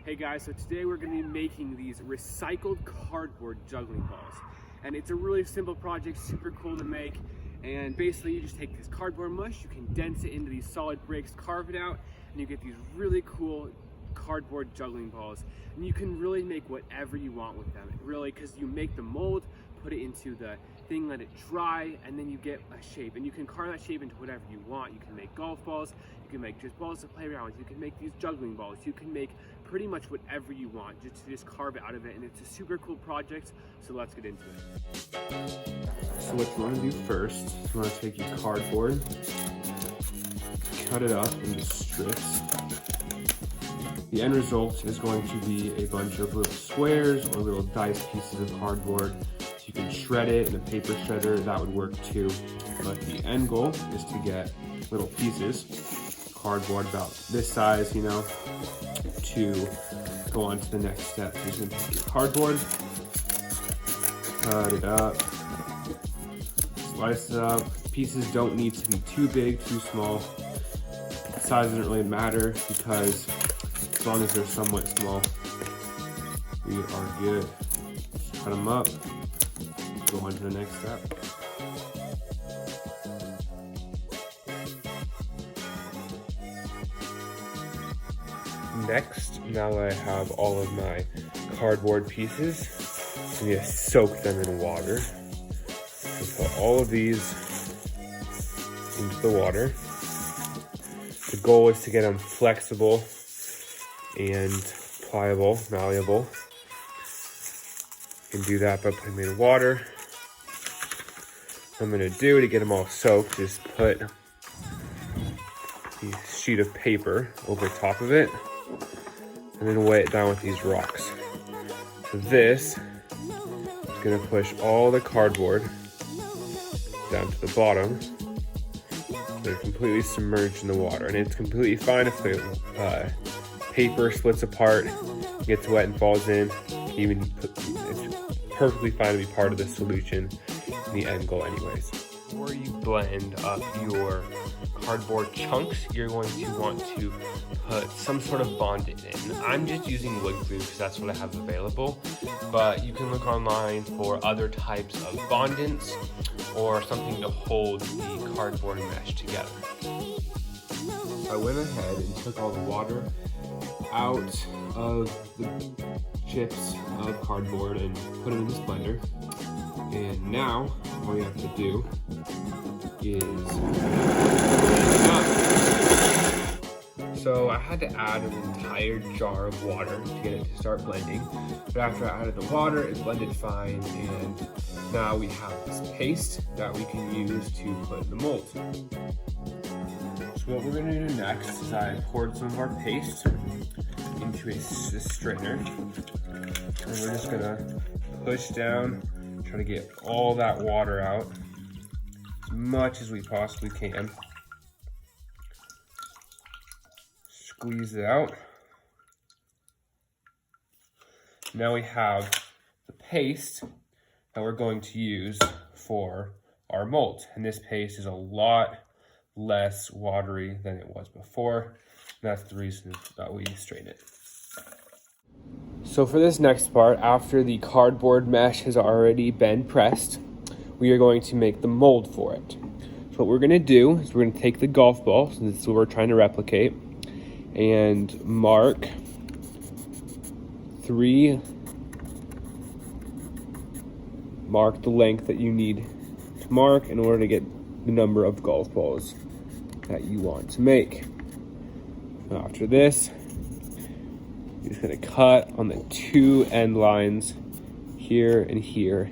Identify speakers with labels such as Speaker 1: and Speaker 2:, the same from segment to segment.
Speaker 1: Hey guys, so today we're going to be making these recycled cardboard juggling balls. And it's a really simple project, super cool to make. And basically you just take this cardboard mush, you condense it into these solid bricks, carve it out, and you get these really cool cardboard juggling balls. And you can really make whatever you want with them, really, because you make the mold, put it into the thing, let it dry, and then you get a shape. And you can carve that shape into whatever you want. You can make golf balls, you can make just balls to play around with, you can make these juggling balls, you can make pretty much whatever you want, just carve it out of it. And it's a super cool project, so let's get into it.
Speaker 2: So what you want to do first is you want to take your cardboard, cut it up into strips. The end result is going to be a bunch of little squares or little diced pieces of cardboard. So you can shred it in a paper shredder, that would work too. But the end goal is to get little pieces, cardboard about this size, you know, to go on to the next step. So you're going to take your cardboard, cut it up, slice it up. Pieces don't need to be too big, too small. Size doesn't really matter because as long as they're somewhat small, we are good. Just cut them up, go on to the next step. Next, now that I have all of my cardboard pieces, I'm gonna soak them in water. So put all of these into the water. The goal is to get them flexible and pliable, malleable. You can do that by putting them in water. What I'm gonna do to get them all soaked is put a sheet of paper over top of it and then weigh it down with these rocks. So this is gonna push all the cardboard down to the bottom. They're completely submerged in the water, and it's completely fine if the paper splits apart, gets wet and falls in. It's perfectly fine to be part of the solution in the end goal anyways. Before you blend up your cardboard chunks, you're going to want to put some sort of bondant in. I'm just using wood glue because that's what I have available, but you can look online for other types of bondants or something to hold the cardboard mesh together. I went ahead and took all the water out of the chips of cardboard and put them in this blender. And now all you have to do is blend it up. So I had to add an entire jar of water to get it to start blending. But after I added the water, it blended fine, and now we have this paste that we can use to put in the mold. So what we're going to do next is I poured some of our paste into a strainer, and we're just going to push down, try to get all that water out as much as we possibly can. Squeeze it out. Now we have the paste that we're going to use for our mold. And this paste is a lot less watery than it was before. That's the reason that we strain it. So for this next part, after the cardboard mesh has already been pressed, we are going to make the mold for it. So what we're going to do is we're going to take the golf ball, so this is what we're trying to replicate, and mark the length that you need to mark in order to get the number of golf balls that you want to make. After this, you're just going to cut on the two end lines here and here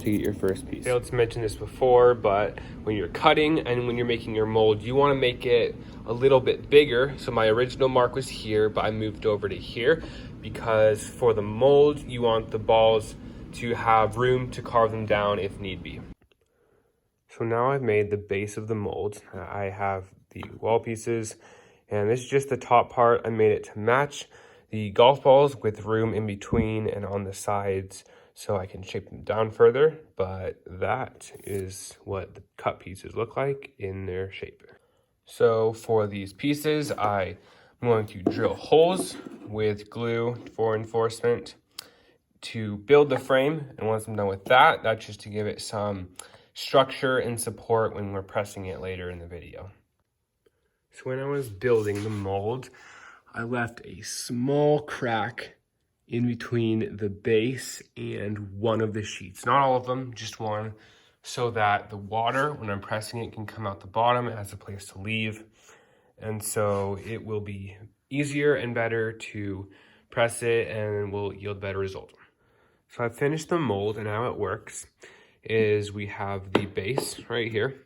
Speaker 2: to get your first piece. I failed to mention this before, but when you're cutting and when you're making your mold, you want to make it a little bit bigger. So my original mark was here, but I moved over to here because for the mold, you want the balls to have room to carve them down if need be. So now I've made the base of the mold. I have the wall pieces, and this is just the top part. I made it to match the golf balls with room in between and on the sides so I can shape them down further, but that is what the cut pieces look like in their shape. So for these pieces, I'm going to drill holes with glue for reinforcement to build the frame. And once I'm done with that, that's just to give it some structure and support when we're pressing it later in the video. So when I was building the mold, I left a small crack in between the base and one of the sheets. Not all of them, just one, so that the water, when I'm pressing it, can come out the bottom. It has a place to leave. And so it will be easier and better to press it and will yield better result. So I finished the mold, and how it works is we have the base right here.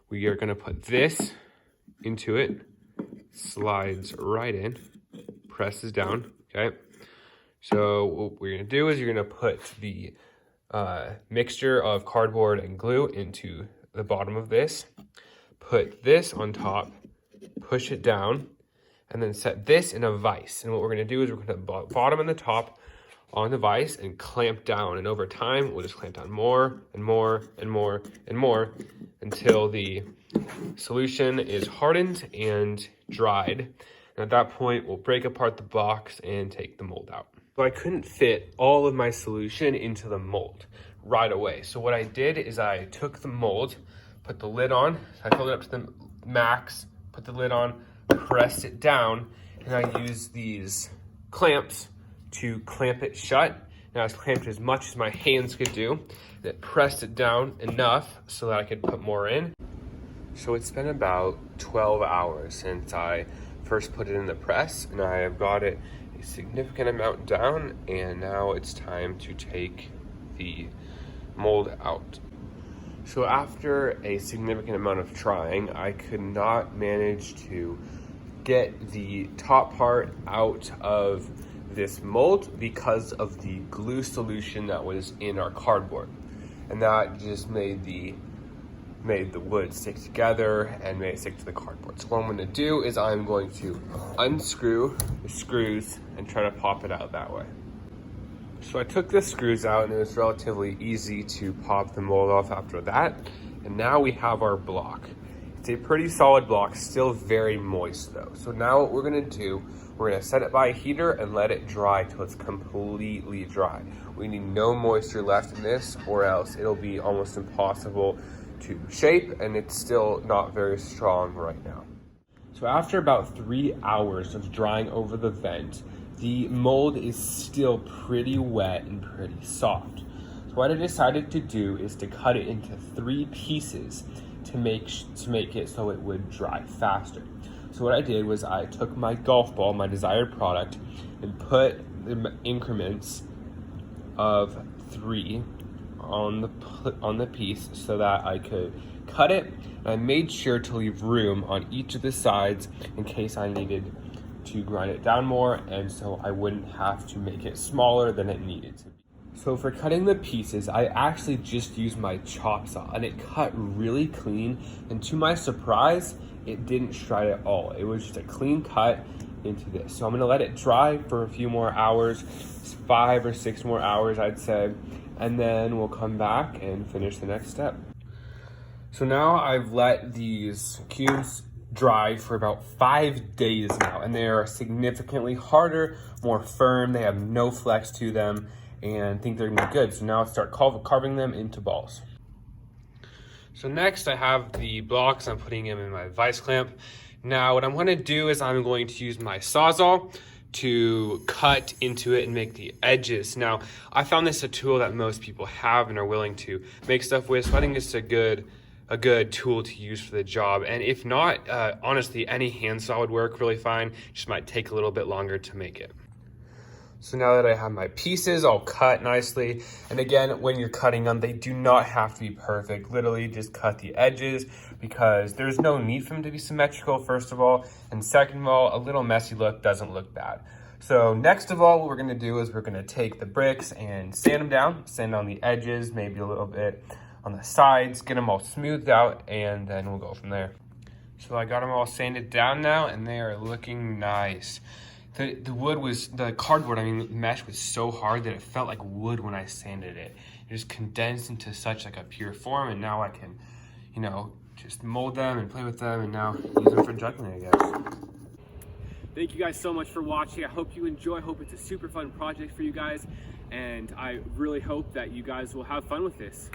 Speaker 2: We are gonna put this into it, slides right in, presses down, okay? So what we're gonna do is you're gonna put the mixture of cardboard and glue into the bottom of this, put this on top, push it down, and then set this in a vise. And what we're gonna do is we're gonna put the bottom and the top on the vise and clamp down. And over time, we'll just clamp down more and more and more and more until the solution is hardened and dried. And at that point, we'll break apart the box and take the mold out. So I couldn't fit all of my solution into the mold right away. So what I did is I took the mold, put the lid on, I filled it up to the max, put the lid on, pressed it down, and I used these clamps to clamp it shut. And I was clamped as much as my hands could do. That pressed it down enough so that I could put more in. So it's been about 12 hours since I first put it in the press, and I have got it a significant amount down, and now it's time to take the mold out. So after a significant amount of trying, I could not manage to get the top part out of this mold because of the glue solution that was in our cardboard. And that just made the wood stick together and made it stick to the cardboard. So what I'm gonna do is I'm going to unscrew the screws and try to pop it out that way. So I took the screws out, and it was relatively easy to pop the mold off after that. And now we have our block. It's a pretty solid block, still very moist though. So now what we're gonna do, we're gonna set it by a heater and let it dry till it's completely dry. We need no moisture left in this, or else it'll be almost impossible to shape, and it's still not very strong right now. So after about 3 hours of drying over the vent, the mold is still pretty wet and pretty soft. So what I decided to do is to cut it into 3 pieces to make it so it would dry faster. So what I did was I took my golf ball, my desired product, and put the increments of 3 on the piece so that I could cut it. And I made sure to leave room on each of the sides in case I needed to grind it down more, and so I wouldn't have to make it smaller than it needed to be. So for cutting the pieces, I actually just used my chop saw, and it cut really clean, and to my surprise, it didn't shred at all. It was just a clean cut into this. So I'm gonna let it dry for a few more hours, 5 or 6 more hours I'd say, and then we'll come back and finish the next step. So now I've let these cubes dry for about 5 days now, and they are significantly harder, more firm, they have no flex to them, and I think they're gonna be good. So now I'll start carving them into balls. So next I have the blocks, I'm putting them in my vise clamp. Now what I'm gonna do is I'm going to use my Sawzall to cut into it and make the edges. Now, I found this a tool that most people have and are willing to make stuff with, so I think it's a good tool to use for the job. And if not, honestly, any hand saw would work really fine. Just might take a little bit longer to make it. So now that I have my pieces all cut nicely, and again, when you're cutting them, they do not have to be perfect. Literally just cut the edges because there's no need for them to be symmetrical, first of all, and second of all, a little messy look doesn't look bad. So next of all, what we're gonna do is we're gonna take the bricks and sand them down, sand on the edges, maybe a little bit on the sides, get them all smoothed out, and then we'll go from there. So I got them all sanded down now, and they are looking nice. The cardboard, mesh was so hard that it felt like wood when I sanded it. It just condensed into such like a pure form, and now I can, just mold them and play with them and now use them for juggling, I guess.
Speaker 1: Thank you guys so much for watching. I hope you enjoy. I hope it's a super fun project for you guys. And I really hope that you guys will have fun with this.